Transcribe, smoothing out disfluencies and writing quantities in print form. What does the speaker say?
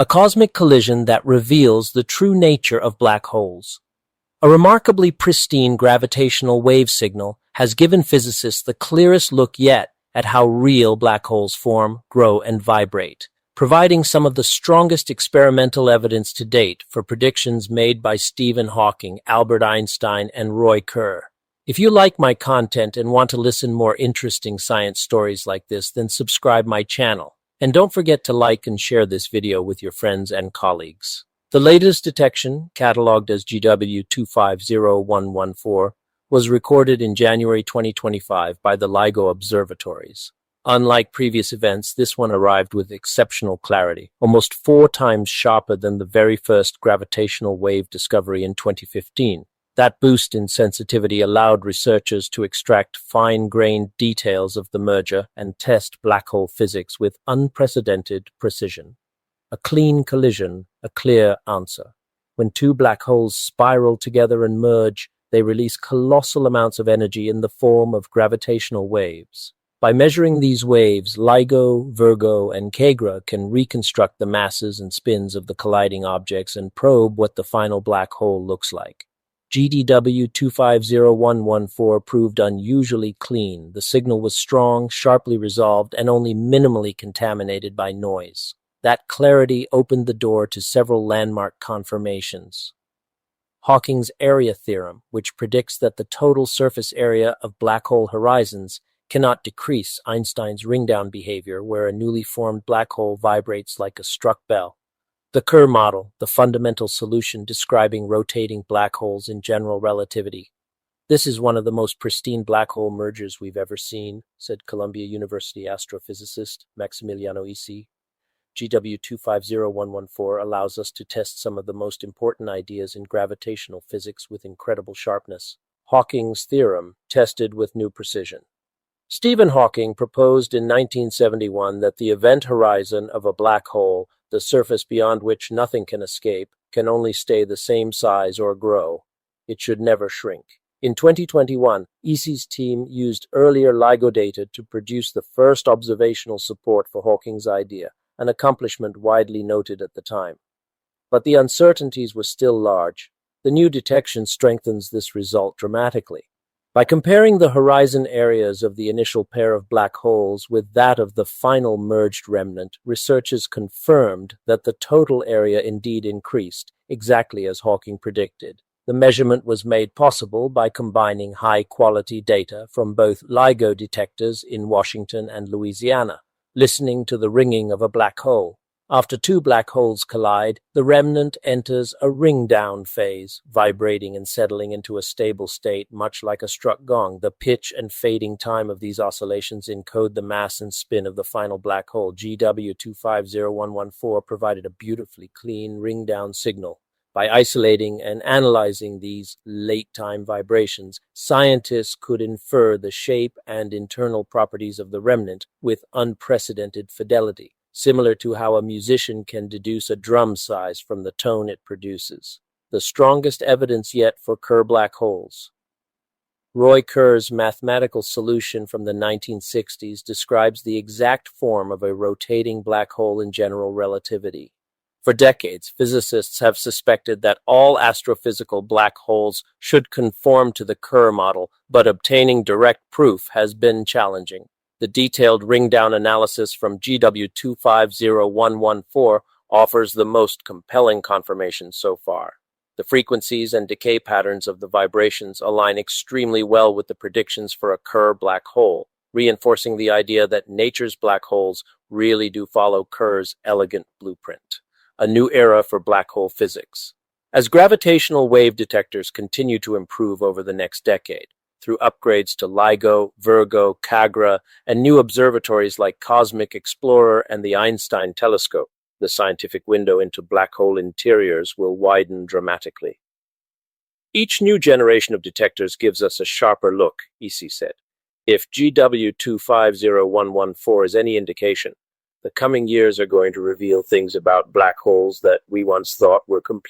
a cosmic collision that reveals the true nature of black holes. A remarkably pristine gravitational wave signal has given physicists the clearest look yet at how real black holes form, grow, and vibrate, providing some of the strongest experimental evidence to date for predictions made by Stephen Hawking, Albert Einstein, and Roy Kerr. If you like my content and want to listen more interesting science stories like this, then subscribe my channel. And don't forget to like and share this video with your friends and colleagues. The latest detection, catalogued as GW250114, was recorded in January 2025 by the LIGO observatories. Unlike previous events, this one arrived with exceptional clarity, almost 4 times sharper than the very first gravitational wave discovery in 2015. That boost in sensitivity allowed researchers to extract fine-grained details of the merger and test black hole physics with unprecedented precision. A clean collision, a clear answer. When 2 black holes spiral together and merge, they release colossal amounts of energy in the form of gravitational waves. By measuring these waves, LIGO, Virgo, and Kagra can reconstruct the masses and spins of the colliding objects and probe what the final black hole looks like. GW250114 proved unusually clean. The signal was strong, sharply resolved, and only minimally contaminated by noise. That clarity opened the door to several landmark confirmations. Hawking's area theorem, which predicts that the total surface area of black hole horizons cannot decrease Einstein's ring-down behavior, where a newly formed black hole vibrates like a struck bell. The Kerr model, the fundamental solution describing rotating black holes in general relativity. This is one of the most pristine black hole mergers we've ever seen, said Columbia University astrophysicist Maximiliano Isi. GW250114 allows us to test some of the most important ideas in gravitational physics with incredible sharpness. Hawking's theorem, tested with new precision. Stephen Hawking proposed in 1971 that the event horizon of a black hole, the surface beyond which nothing can escape, can only stay the same size or grow. It should never shrink. In 2021, Isi's team used earlier LIGO data to produce the first observational support for Hawking's idea, an accomplishment widely noted at the time. But the uncertainties were still large. The new detection strengthens this result dramatically. By comparing the horizon areas of the initial pair of black holes with that of the final merged remnant, researchers confirmed that the total area indeed increased, exactly as Hawking predicted. The measurement was made possible by combining high-quality data from both LIGO detectors in Washington and Louisiana, listening to the ringing of a black hole. After 2 black holes collide, the remnant enters a ring-down phase, vibrating and settling into a stable state, much like a struck gong. The pitch and fading time of these oscillations encode the mass and spin of the final black hole. GW250114 provided a beautifully clean ring-down signal. By isolating and analyzing these late-time vibrations, scientists could infer the shape and internal properties of the remnant with unprecedented fidelity, similar to how a musician can deduce a drum size from the tone it produces. The strongest evidence yet for Kerr black holes. Roy Kerr's mathematical solution from the 1960s describes the exact form of a rotating black hole in general relativity. For decades, physicists have suspected that all astrophysical black holes should conform to the Kerr model, but obtaining direct proof has been challenging. The detailed ring-down analysis from GW250114 offers the most compelling confirmation so far. The frequencies and decay patterns of the vibrations align extremely well with the predictions for a Kerr black hole, reinforcing the idea that nature's black holes really do follow Kerr's elegant blueprint. A new era for black hole physics. As gravitational wave detectors continue to improve over the next decade, through upgrades to LIGO, Virgo, Kagra, and new observatories like Cosmic Explorer and the Einstein telescope, the scientific window into black hole interiors will widen dramatically. Each new generation of detectors gives us a sharper look, Isi said. If GW250114 is any indication, the coming years are going to reveal things about black holes that we once thought were completely